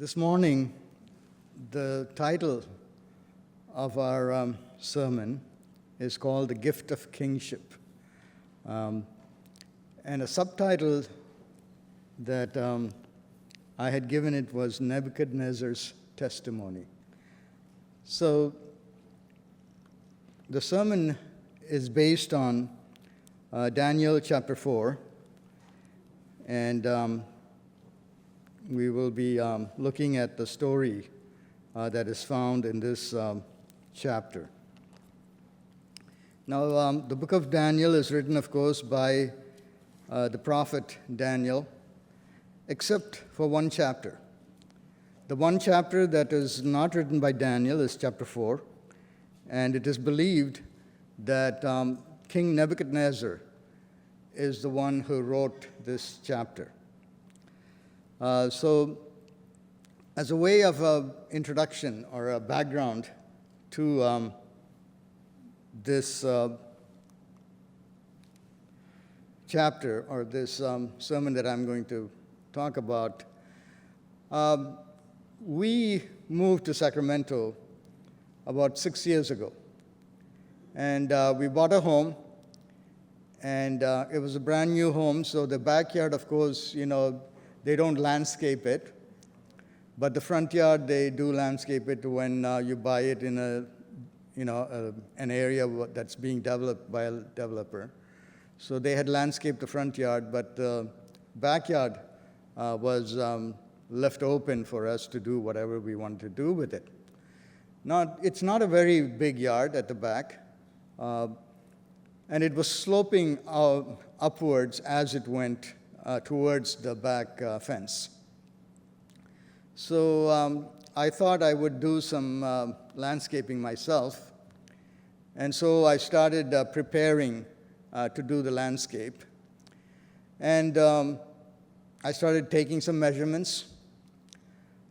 This morning, the title of our sermon is called The Gift of Kingship. And a subtitle that I had given it was Nebuchadnezzar's Testimony. So the sermon is based on Daniel chapter 4, and we will be looking at the story that is found in this chapter. Now, the book of Daniel is written, of course, by the prophet Daniel, except for one chapter. The one chapter that is not written by Daniel is chapter 4, and it is believed that King Nebuchadnezzar is the one who wrote this chapter. So, as a way of introduction or a background to this chapter or this sermon that I'm going to talk about, we moved to Sacramento about 6 years ago. And we bought a home, and it was a brand new home, so the backyard, of course, they don't landscape it, but the front yard, they do landscape it when you buy it in an area that's being developed by a developer. So they had landscaped the front yard, but the backyard was left open for us to do whatever we wanted to do with it. Now, it's not a very big yard at the back, and it was sloping upwards as it went towards the back fence. So I thought I would do some landscaping myself, and so I started preparing to do the landscape. And I started taking some measurements.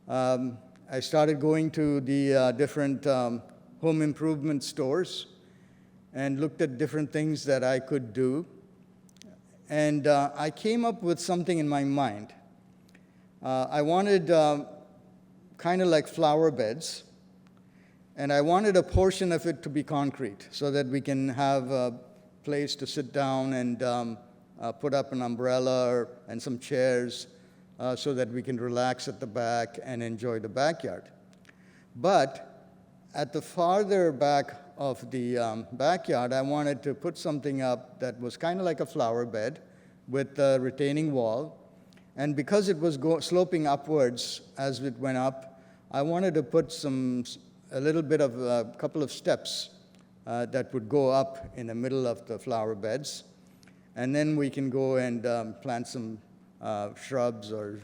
I started going to the different home improvement stores and looked at different things that I could do. And I came up with something in my mind. I wanted kind of like flower beds, and I wanted a portion of it to be concrete so that we can have a place to sit down and put up an umbrella and some chairs so that we can relax at the back and enjoy the backyard. But at the farther back of the backyard, I wanted to put something up that was kind of like a flower bed with a retaining wall. And because it was sloping upwards as it went up, I wanted to put a little bit of a couple of steps that would go up in the middle of the flower beds. And then we can go and plant some shrubs or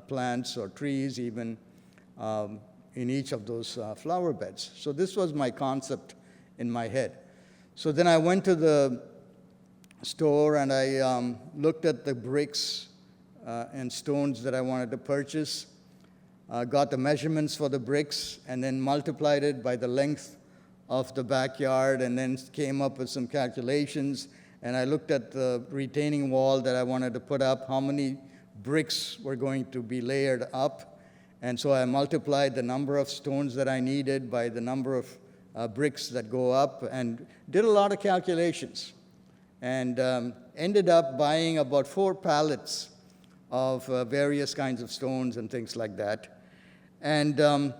plants or trees even in each of those flower beds. So this was my concept in my head. So then I went to the store and I looked at the bricks and stones that I wanted to purchase, got the measurements for the bricks, and then multiplied it by the length of the backyard, and then came up with some calculations. And I looked at the retaining wall that I wanted to put up, how many bricks were going to be layered up. And so I multiplied the number of stones that I needed by the number of bricks that go up, and did a lot of calculations. And ended up buying about 4 pallets of various kinds of stones and things like that. And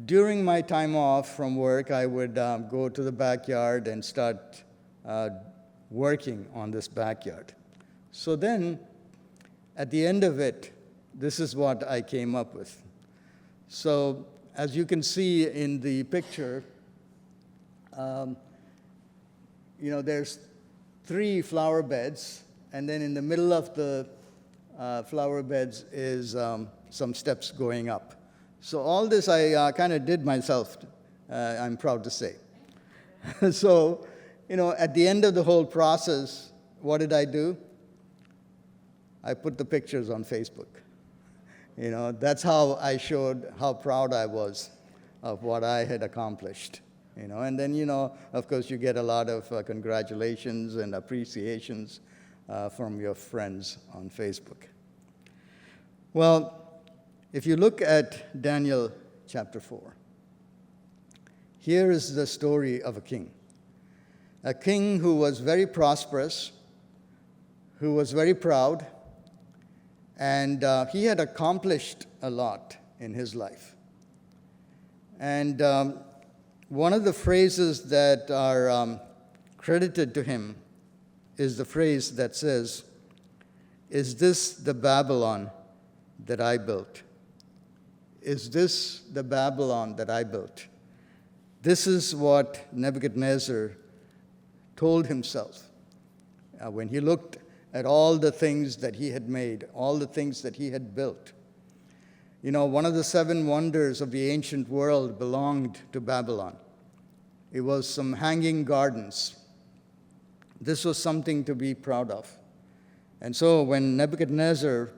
during my time off from work, I would go to the backyard and start working on this backyard. So then, at the end of it, this is what I came up with. So, as you can see in the picture, there's 3 flower beds, and then in the middle of the flower beds is some steps going up. So all this I kind of did myself, I'm proud to say. So, at the end of the whole process, what did I do? I put the pictures on Facebook. That's how I showed how proud I was of what I had accomplished. And then, of course, you get a lot of congratulations and appreciations from your friends on Facebook. Well, If you look at Daniel chapter 4, here is the story of a king who was very prosperous, who was very proud, and he had accomplished a lot in his life. And one of the phrases that are credited to him is the phrase that says, "Is this the Babylon that I built? Is this the Babylon that I built?" This is what Nebuchadnezzar told himself when he looked at all the things that he had made, all the things that he had built. You know, one of the 7 wonders of the ancient world belonged to Babylon. It was some hanging gardens. This was something to be proud of. And so when Nebuchadnezzar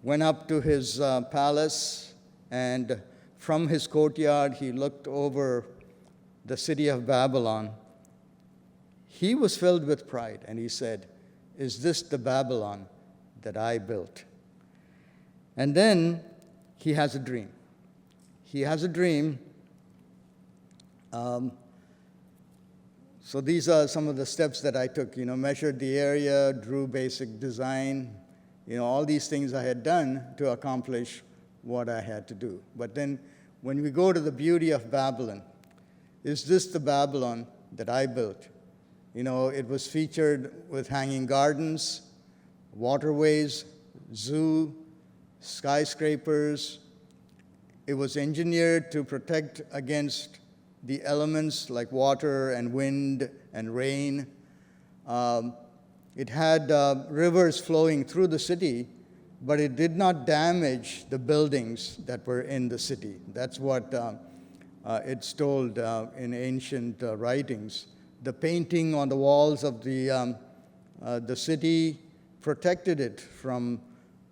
went up to his palace, and from his courtyard he looked over the city of Babylon, he was filled with pride, and he said, "Is this the Babylon that I built?" And then he has a dream. He has a dream. So these are some of the steps that I took, measured the area, drew basic design, all these things I had done to accomplish what I had to do. But then when we go to the beauty of Babylon, is this the Babylon that I built? It was featured with hanging gardens, waterways, zoo, skyscrapers. It was engineered to protect against the elements like water and wind and rain. It had rivers flowing through the city, but it did not damage the buildings that were in the city. That's what it's told in ancient writings. The painting on the walls of the city protected it from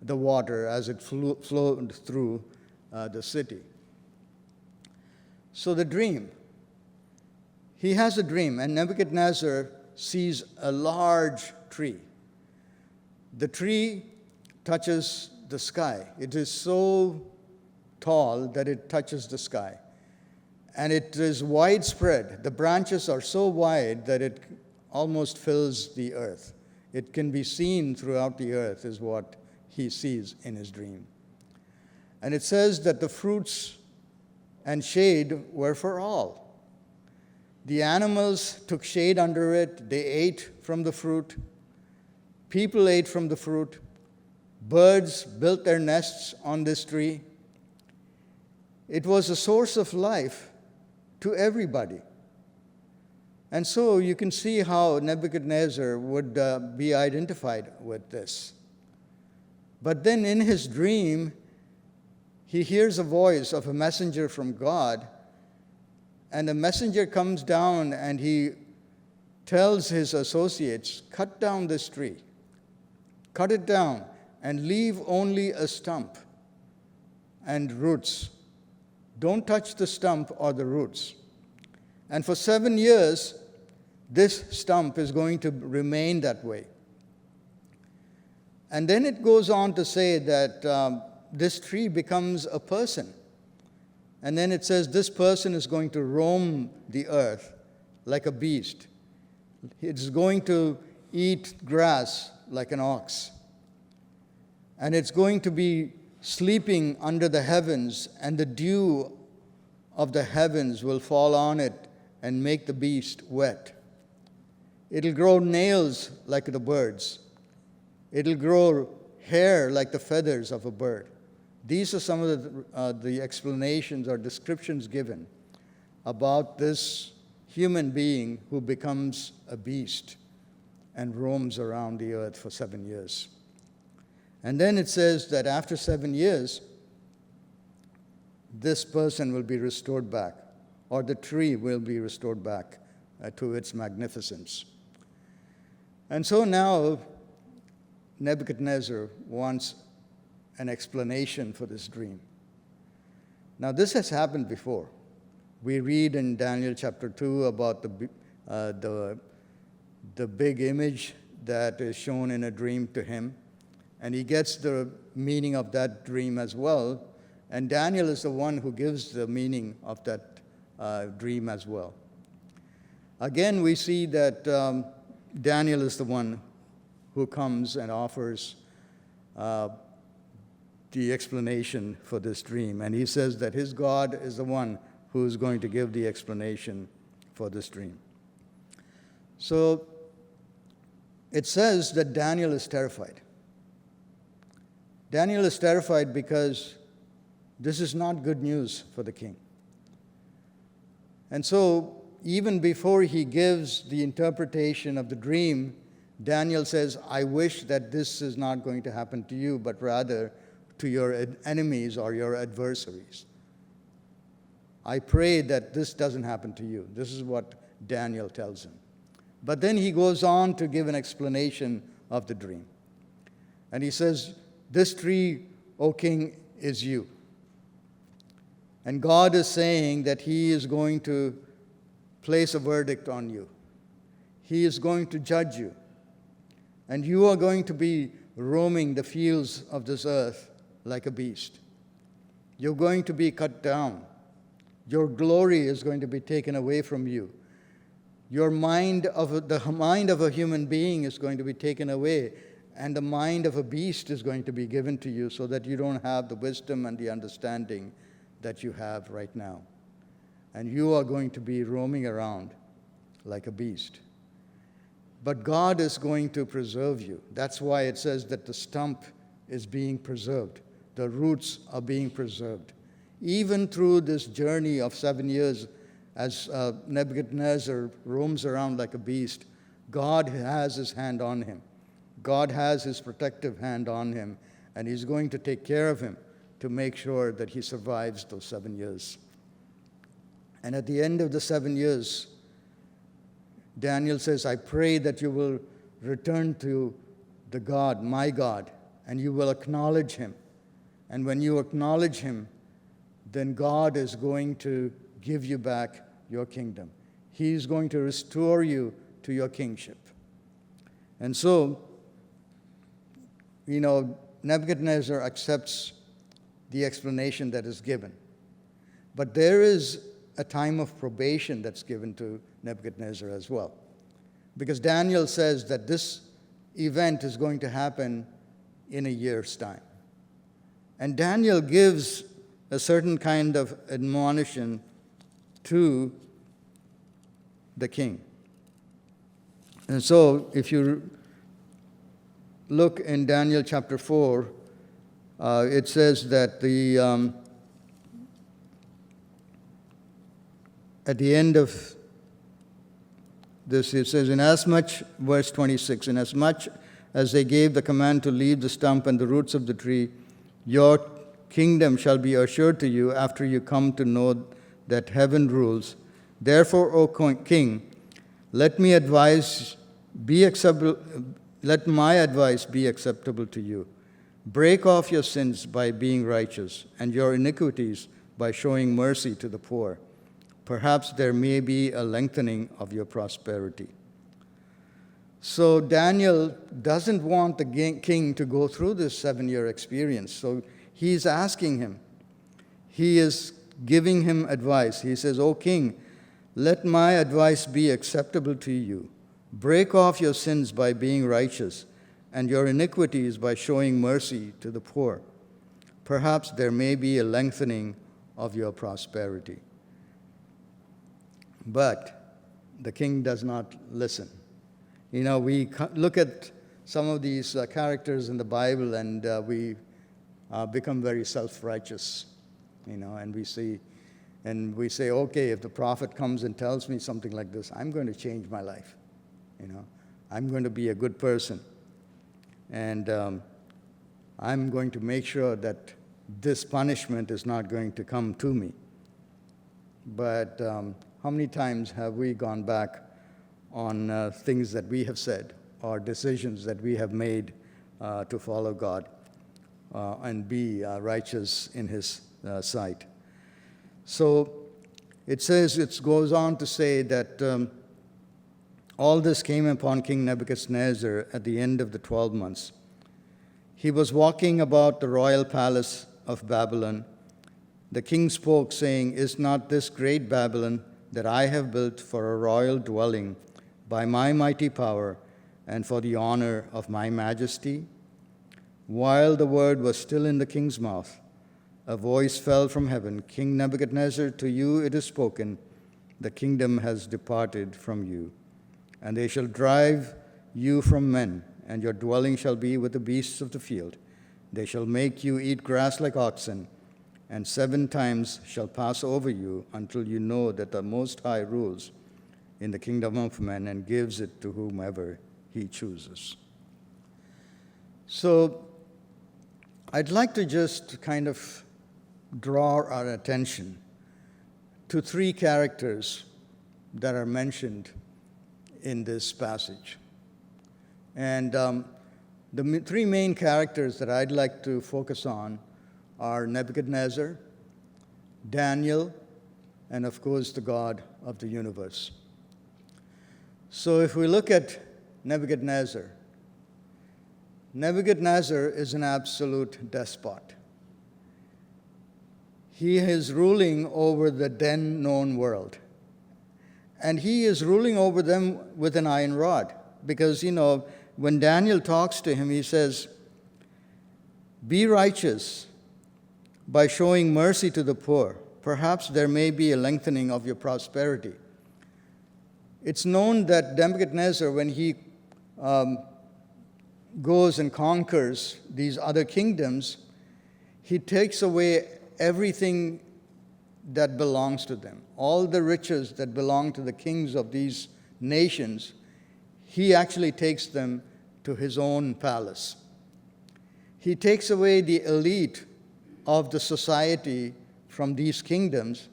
the water as it flowed through the city. So the dream. He has a dream, and Nebuchadnezzar sees a large tree. The tree touches the sky. It is so tall that it touches the sky. And it is widespread. The branches are so wide that it almost fills the earth. It can be seen throughout the earth, is what he sees in his dream. And it says that the fruits and shade were for all. The animals took shade under it. They ate from the fruit. People ate from the fruit. Birds built their nests on this tree. It was a source of life to everybody. And so you can see how Nebuchadnezzar would be identified with this. But then in his dream, he hears a voice of a messenger from God, and the messenger comes down and he tells his associates, "Cut down this tree. Cut it down and leave only a stump and roots. Don't touch the stump or the roots. And for 7 years, this stump is going to remain that way." And then it goes on to say that this tree becomes a person. And then it says this person is going to roam the earth like a beast. It's going to eat grass like an ox. And it's going to be sleeping under the heavens, and the dew of the heavens will fall on it and make the beast wet. It'll grow nails like the birds. It'll grow hair like the feathers of a bird. These are some of the explanations or descriptions given about this human being who becomes a beast and roams around the earth for 7 years. And then it says that after 7 years, this person will be restored back, or the tree will be restored back to its magnificence. And so now Nebuchadnezzar wants an explanation for this dream. Now, this has happened before. We read in Daniel chapter 2 about the big image that is shown in a dream to him. and he gets the meaning of that dream as well. And Daniel is the one who gives the meaning of that dream as well. Again, we see that Daniel is the one who comes and offers the explanation for this dream. And he says that his God is the one who is going to give the explanation for this dream. So it says that Daniel is terrified. Daniel is terrified because this is not good news for the king. And so, even before he gives the interpretation of the dream, Daniel says, I wish that this is not going to happen to you, but rather to your enemies or your adversaries. I pray that this doesn't happen to you. This is what Daniel tells him. But then he goes on to give an explanation of the dream. And he says, this tree, O king, is you. And God is saying that he is going to place a verdict on you. He is going to judge you. And you are going to be roaming the fields of this earth like a beast. You're going to be cut down. Your glory is going to be taken away from you. The mind of a human being is going to be taken away, and the mind of a beast is going to be given to you so that you don't have the wisdom and the understanding that you have right now. And you are going to be roaming around like a beast. But God is going to preserve you. That's why it says that the stump is being preserved. The roots are being preserved. Even through this journey of 7 years, as Nebuchadnezzar roams around like a beast, God has his hand on him. God has his protective hand on him, and he's going to take care of him to make sure that he survives those 7 years. And at the end of the 7 years, Daniel says, I pray that you will return to the God, my God, and you will acknowledge him. And when you acknowledge him, then God is going to give you back your kingdom. He's going to restore you to your kingship. And so, Nebuchadnezzar accepts the explanation that is given. But there is a time of probation that's given to Nebuchadnezzar as well. Because Daniel says that this event is going to happen in a year's time. And Daniel gives a certain kind of admonition to the king. And so, if you look in Daniel chapter 4, it says that at the end of this, it says, verse 26, inasmuch as they gave the command to leave the stump and the roots of the tree, your kingdom shall be assured to you after you come to know that heaven rules. Therefore, O king, let my advice be acceptable to you. Break off your sins by being righteous, and your iniquities by showing mercy to the poor. Perhaps there may be a lengthening of your prosperity. So Daniel doesn't want the king to go through this 7-year experience. So he's asking him. He is giving him advice. He says, O king, let my advice be acceptable to you. Break off your sins by being righteous, and your iniquities by showing mercy to the poor. Perhaps there may be a lengthening of your prosperity. But the king does not listen. We look at some of these characters in the Bible, and we become very self-righteous, and we say, okay, if the prophet comes and tells me something like this, I'm going to change my life. I'm going to be a good person. And I'm going to make sure that this punishment is not going to come to me. But how many times have we gone back on things that we have said or decisions that we have made to follow God and be righteous in his sight? So it goes on to say that all this came upon King Nebuchadnezzar at the end of the 12 months. he was walking about the royal palace of Babylon. The king spoke, saying, "Is not this great Babylon that I have built for a royal dwelling by my mighty power and for the honor of my majesty?" While the word was still in the king's mouth, a voice fell from heaven, "King Nebuchadnezzar, to you it is spoken, the kingdom has departed from you, and they shall drive you from men, and your dwelling shall be with the beasts of the field. They shall make you eat grass like oxen, and 7 times shall pass over you until you know that the Most High rules in the kingdom of men and gives it to whomever he chooses." So I'd like to just kind of draw our attention to 3 characters that are mentioned in this passage. And the 3 main characters that I'd like to focus on are Nebuchadnezzar, Daniel, and of course the God of the universe. So if we look at Nebuchadnezzar, Nebuchadnezzar is an absolute despot. He is ruling over the then known world. And he is ruling over them with an iron rod. Because, when Daniel talks to him, he says, "Be righteous by showing mercy to the poor. Perhaps there may be a lengthening of your prosperity." It's known that Nebuchadnezzar, when he goes and conquers these other kingdoms, he takes away everything that belongs to them. All the riches that belong to the kings of these nations, he actually takes them to his own palace. He takes away the elite of the society from these kingdoms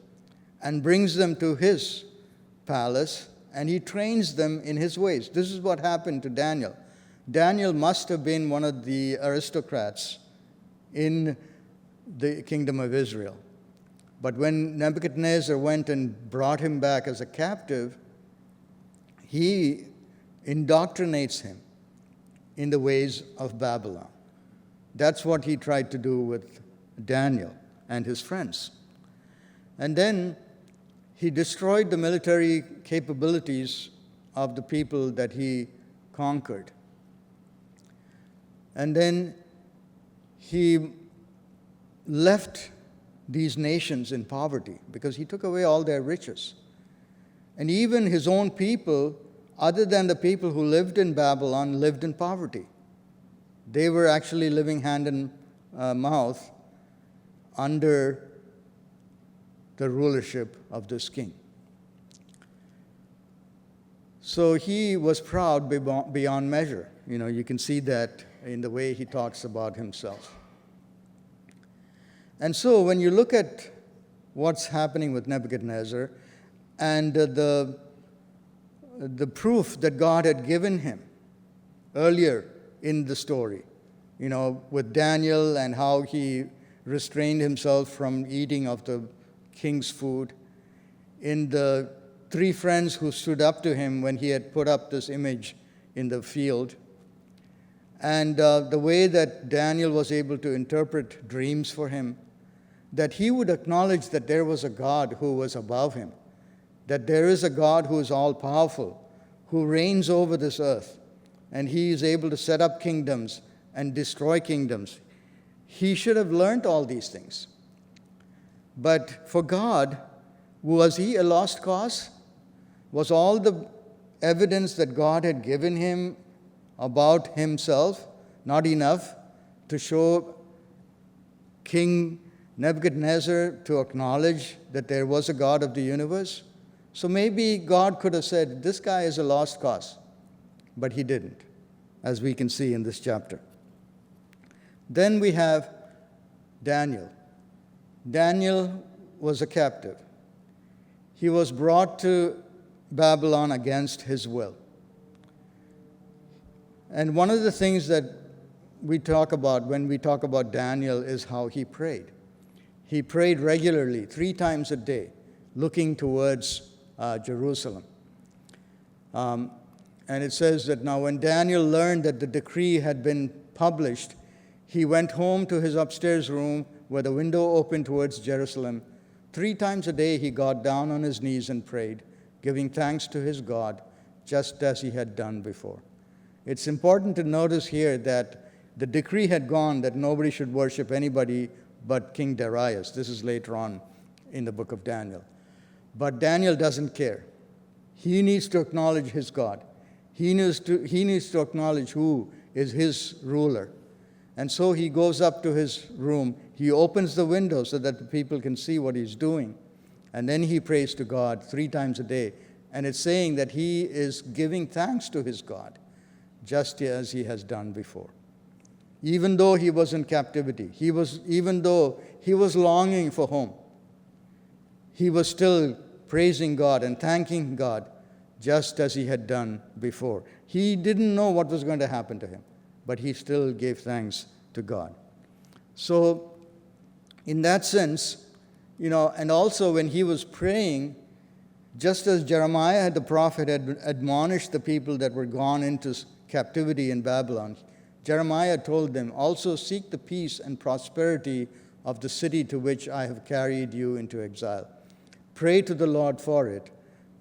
and brings them to his palace, and he trains them in his ways. This is what happened to Daniel. Daniel must have been one of the aristocrats in the kingdom of Israel. But when Nebuchadnezzar went and brought him back as a captive, he indoctrinates him in the ways of Babylon. That's what he tried to do with Daniel and his friends. And then he destroyed the military capabilities of the people that he conquered. And then he left these nations in poverty because he took away all their riches. And even his own people, other than the people who lived in Babylon, lived in poverty. They were actually living hand in mouth under the rulership of this king. So he was proud beyond measure. You can see that in the way he talks about himself. And so when you look at what's happening with Nebuchadnezzar and the proof that God had given him earlier in the story, with Daniel and how he restrained himself from eating of the king's food, in the 3 friends who stood up to him when he had put up this image in the field, and the way that Daniel was able to interpret dreams for him, that he would acknowledge that there was a God who was above him, that there is a God who is all-powerful, who reigns over this earth, and he is able to set up kingdoms and destroy kingdoms. He should have learned all these things. But for God, was he a lost cause? Was all the evidence that God had given him about himself not enough to show King Nebuchadnezzar to acknowledge that there was a God of the universe? So maybe God could have said, this guy is a lost cause. But he didn't, as we can see in this chapter. Then we have Daniel. Daniel was a captive. He was brought to Babylon against his will. And one of the things that we talk about when we talk about Daniel is how he prayed. He prayed regularly, 3 times a day, looking towards Jerusalem. And it says that now when Daniel learned that the decree had been published, he went home to his upstairs room where the window opened towards Jerusalem. 3 times a day he got down on his knees and prayed, giving thanks to his God, just as he had done before. It's important to notice here that the decree had gone that nobody should worship anybody but King Darius. This is later on in the book of Daniel. But Daniel doesn't care. He needs to acknowledge his God. He needs to acknowledge who is his ruler. And so he goes up to his room. He opens the window so that the people can see what he's doing. And then he prays to God 3 times a day. And it's saying that he is giving thanks to his God, just as he has done before. Even though he was in captivity, even though he was longing for home, he was still praising God and thanking God, just as he had done before. He didn't know what was going to happen to him, but he still gave thanks to God. So, in that sense, and also when he was praying, just as Jeremiah the prophet had admonished the people that were gone into captivity in Babylon, Jeremiah told them, also seek the peace and prosperity of the city to which I have carried you into exile. Pray to the Lord for it,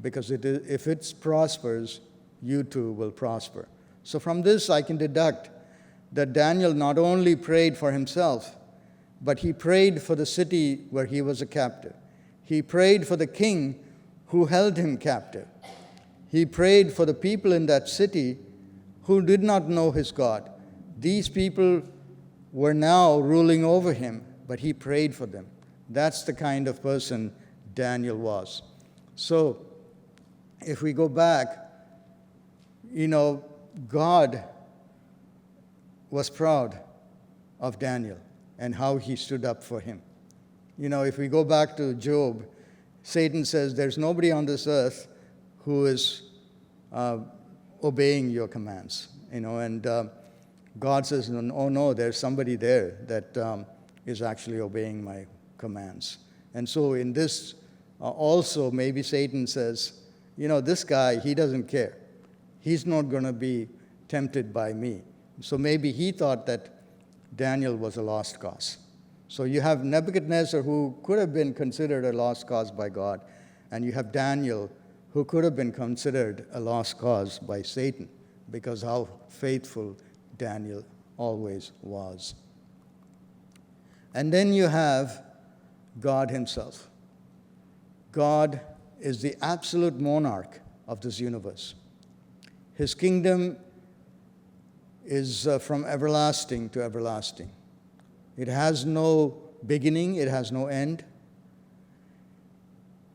because if it prospers, you too will prosper. So from this I can deduct that Daniel not only prayed for himself, but he prayed for the city where he was a captive. He prayed for the king who held him captive. He prayed for the people in that city who did not know his God. These people were now ruling over him, but he prayed for them. That's the kind of person Daniel was. So, if we go back, God was proud of Daniel and how he stood up for him. If we go back to Job, Satan says, there's nobody on this earth who is obeying your commands. And God says, oh no, there's somebody there that is actually obeying my commands. And so in this also, maybe Satan says, this guy, he doesn't care. He's not going to be tempted by me. So maybe he thought that Daniel was a lost cause. So you have Nebuchadnezzar, who could have been considered a lost cause by God, and you have Daniel, who could have been considered a lost cause by Satan, because how faithful Daniel always was. And then you have God himself. God is the absolute monarch of this universe. His kingdom is from everlasting to everlasting. It has no beginning, it has no end.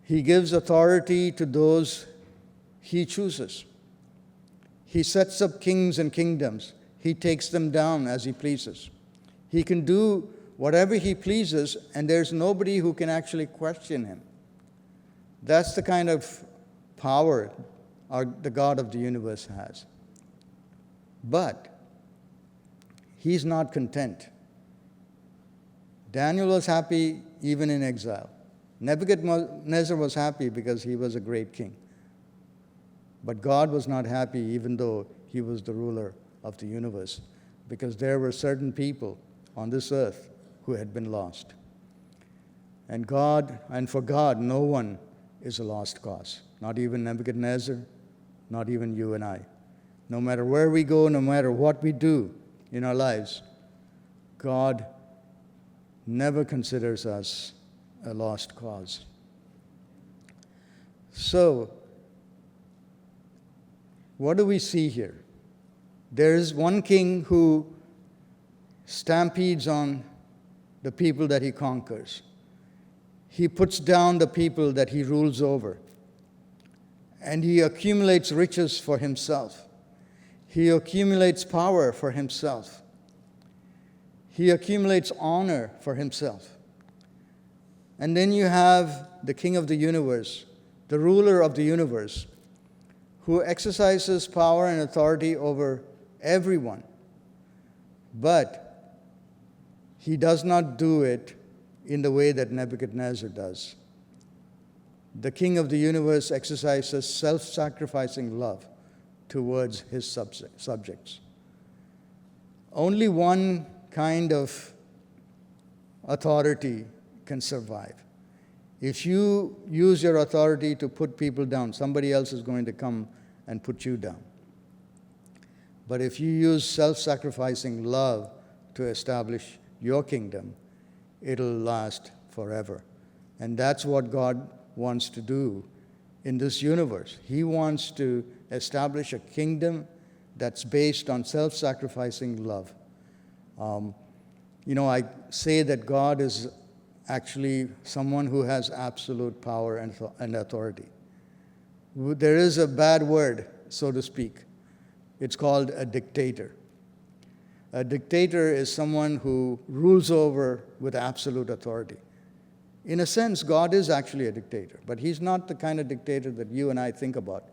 He gives authority to those he chooses. He sets up kings and kingdoms. He takes them down as he pleases. He can do whatever he pleases, and there's nobody who can actually question him. That's the kind of power the God of the universe has. But he's not content. Daniel was happy even in exile. Nebuchadnezzar was happy because he was a great king. But God was not happy even though he was the ruler of the universe, because there were certain people on this earth who had been lost. And for God, no one is a lost cause. Not even Nebuchadnezzar, not even you and I. No matter where we go, no matter what we do in our lives, God never considers us a lost cause. So, what do we see here? There is one king who stampedes on the people that he conquers. He puts down the people that he rules over. And he accumulates riches for himself. He accumulates power for himself. He accumulates honor for himself. And then you have the king of the universe, the ruler of the universe, who exercises power and authority over everyone. But he does not do it in the way that Nebuchadnezzar does. The king of the universe exercises self-sacrificing love towards his subjects. Only one kind of authority can survive. If you use your authority to put people down, somebody else is going to come and put you down. But if you use self-sacrificing love to establish your kingdom, it'll last forever. And that's what God wants to do in this universe. He wants to establish a kingdom that's based on self-sacrificing love. I say that God is actually someone who has absolute power and authority. There is a bad word, so to speak. It's called a dictator. A dictator is someone who rules over with absolute authority. In a sense, God is actually a dictator, but he's not the kind of dictator that you and I think about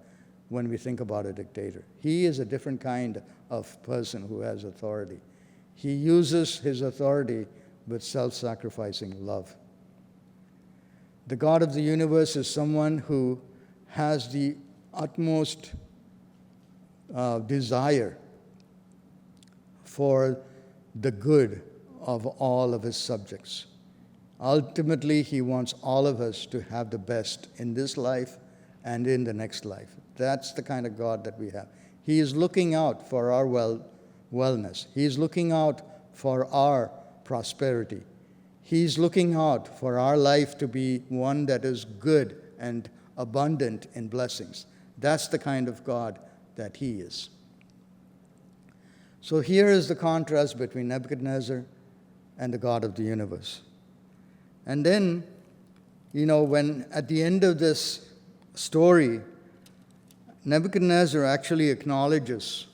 when we think about a dictator. He is a different kind of person who has authority. He uses his authority with self-sacrificing love. The God of the universe is someone who has the utmost desire for the good of all of his subjects. Ultimately, he wants all of us to have the best in this life and in the next life. That's the kind of God that we have. He is looking out for our wellness. He is looking out for our prosperity. He's looking out for our life to be one that is good and abundant in blessings. That's the kind of God that he is. So here is the contrast between Nebuchadnezzar and the God of the universe. And then, when at the end of this story, Nebuchadnezzar actually acknowledges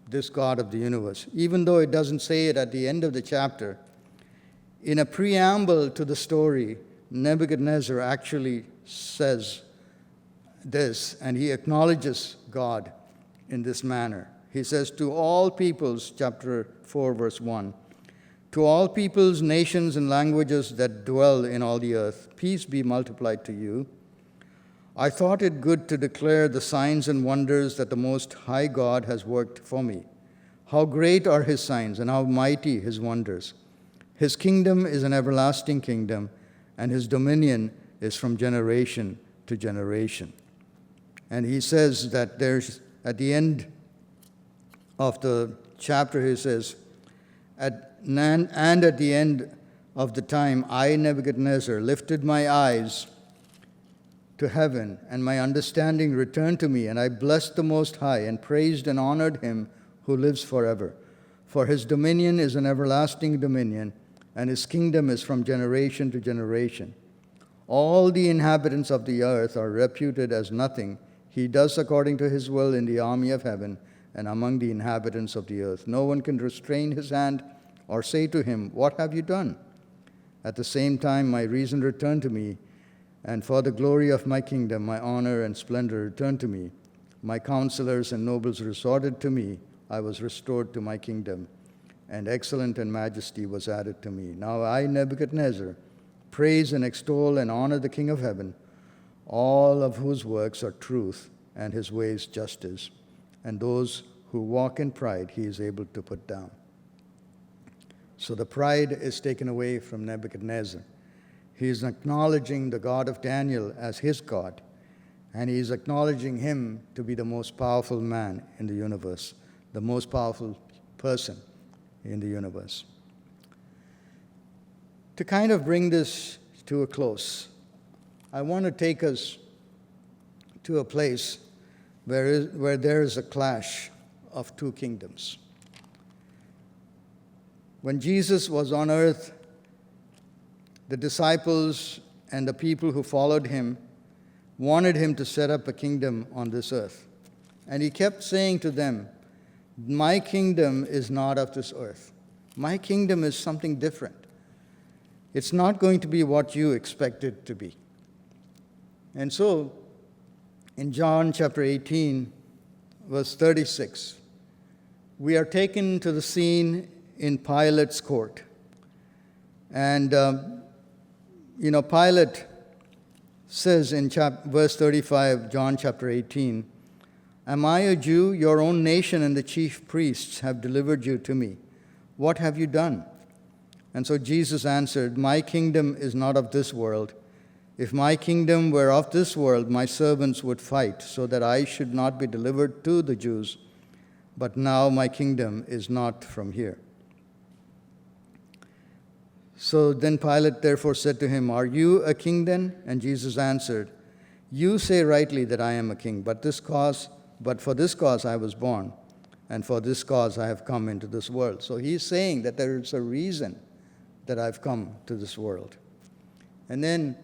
this God of the universe, even though it doesn't say it at the end of the chapter. In a preamble to the story, Nebuchadnezzar actually says this, and he acknowledges God in this manner. He says, to all peoples, chapter 4, verse 1, to all peoples, nations, and languages that dwell in all the earth, peace be multiplied to you. I thought it good to declare the signs and wonders that the Most High God has worked for me. How great are his signs and how mighty his wonders. His kingdom is an everlasting kingdom, and his dominion is from generation to generation. And he says that at the end of the chapter, he says, at the end of the time, I, Nebuchadnezzar, lifted my eyes to heaven, and my understanding returned to me, and I blessed the Most High, and praised and honored him who lives forever. For his dominion is an everlasting dominion, and his kingdom is from generation to generation. All the inhabitants of the earth are reputed as nothing. He does according to his will in the army of heaven and among the inhabitants of the earth. No one can restrain his hand or say to him, what have you done? At the same time, my reason returned to me, and for the glory of my kingdom, my honor and splendor returned to me. My counselors and nobles resorted to me. I was restored to my kingdom, and excellence and majesty was added to me. Now I, Nebuchadnezzar, praise and extol and honor the King of heaven, all of whose works are truth and his ways justice, and those who walk in pride he is able to put down. So the pride is taken away from Nebuchadnezzar. He is acknowledging the God of Daniel as his God, and he is acknowledging him to be the most powerful man in the universe, the most powerful person in the universe. To kind of bring this to a close, I want to take us to a place where there is a clash of two kingdoms. When Jesus was on earth, the disciples and the people who followed him wanted him to set up a kingdom on this earth. And he kept saying to them, my kingdom is not of this earth. My kingdom is something different. It's not going to be what you expect it to be. And so, in John chapter 18, verse 36, we are taken to the scene in Pilate's court. And, Pilate says in verse 35, John chapter 18, am I a Jew? Your own nation and the chief priests have delivered you to me. What have you done?" And so Jesus answered, "My kingdom is not of this world. If my kingdom were of this world, my servants would fight so that I should not be delivered to the Jews. But now my kingdom is not from here." So then Pilate therefore said to him, "Are you a king then?" And Jesus answered, "You say rightly that I am a king, but for this cause I was born, and for this cause I have come into this world." So he's saying that there is a reason that I've come to this world. And then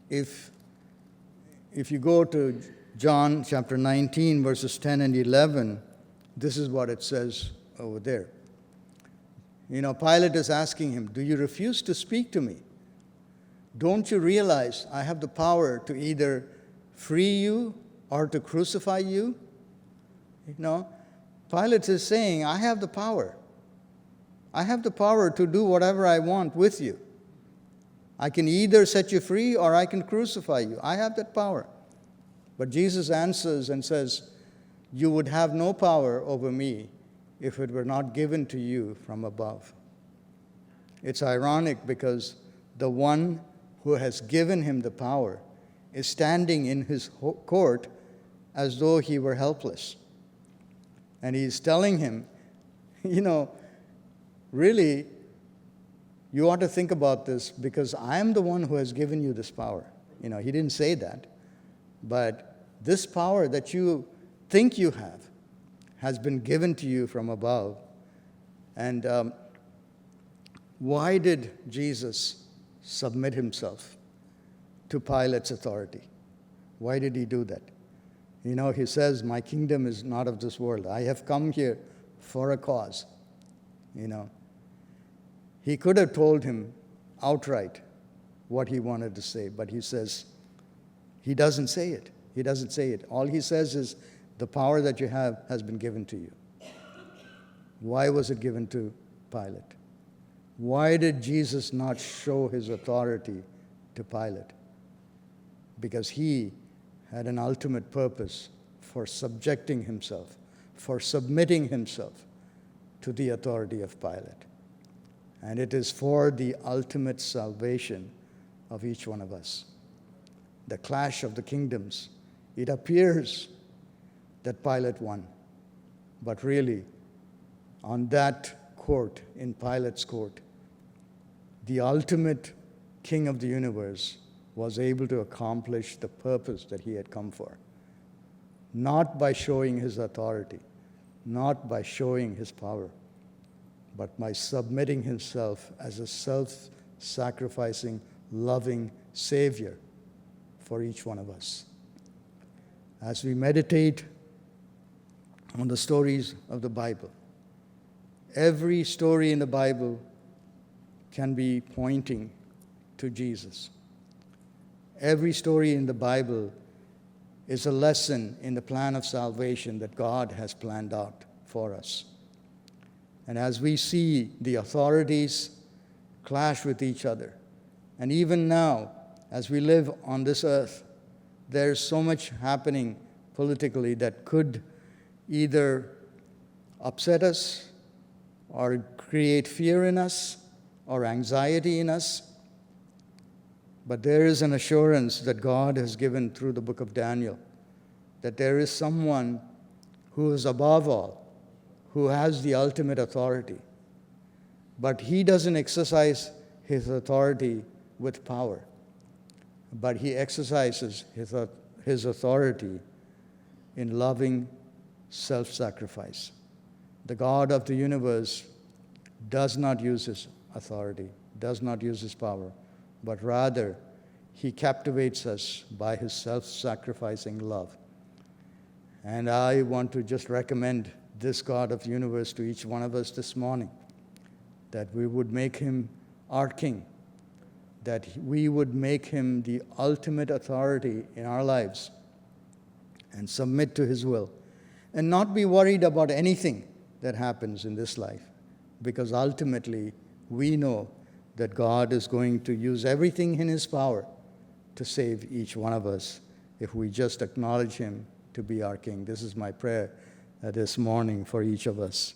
if you go to John chapter 19, verses 10 and 11, this is what it says over there. Pilate is asking him, "Do you refuse to speak to me? Don't you realize I have the power to either free you or to crucify you?" Pilate is saying, "I have the power. I have the power to do whatever I want with you. I can either set you free or I can crucify you. I have that power." But Jesus answers and says, "You would have no power over me if it were not given to you from above." It's ironic because the one who has given him the power is standing in his court as though he were helpless. And he's telling him, really, you ought to think about this because I am the one who has given you this power. He didn't say that. But this power that you think you have has been given to you from above. And why did Jesus submit himself to Pilate's authority? Why did he do that? He says, "My kingdom is not of this world. I have come here for a cause." He could have told him outright what he wanted to say, but he doesn't say it. He doesn't say it. All he says is, "The power that you have has been given to you." Why was it given to Pilate? Why did Jesus not show his authority to Pilate? Because he had an ultimate purpose for subjecting himself, for submitting himself to the authority of Pilate. And it is for the ultimate salvation of each one of us. The clash of the kingdoms. It appears that Pilate won. But really, on that court, in Pilate's court, the ultimate king of the universe was able to accomplish the purpose that he had come for. Not by showing his authority, not by showing his power, but by submitting himself as a self-sacrificing, loving Savior for each one of us. As we meditate on the stories of the Bible, every story in the Bible can be pointing to Jesus. Every story in the Bible is a lesson in the plan of salvation that God has planned out for us. And as we see the authorities clash with each other, and even now, as we live on this earth, there's so much happening politically that could either upset us or create fear in us or anxiety in us. But there is an assurance that God has given through the book of Daniel, that there is someone who is above all, who has the ultimate authority. But he doesn't exercise his authority with power, but he exercises his authority in loving self-sacrifice. The God of the universe does not use his authority, does not use his power, but rather he captivates us by his self-sacrificing love. And I want to just recommend this God of the universe to each one of us this morning, that we would make him our King, that we would make him the ultimate authority in our lives and submit to his will, and not be worried about anything that happens in this life, because ultimately we know that God is going to use everything in his power to save each one of us if we just acknowledge him to be our King. This is my prayer this morning for each of us.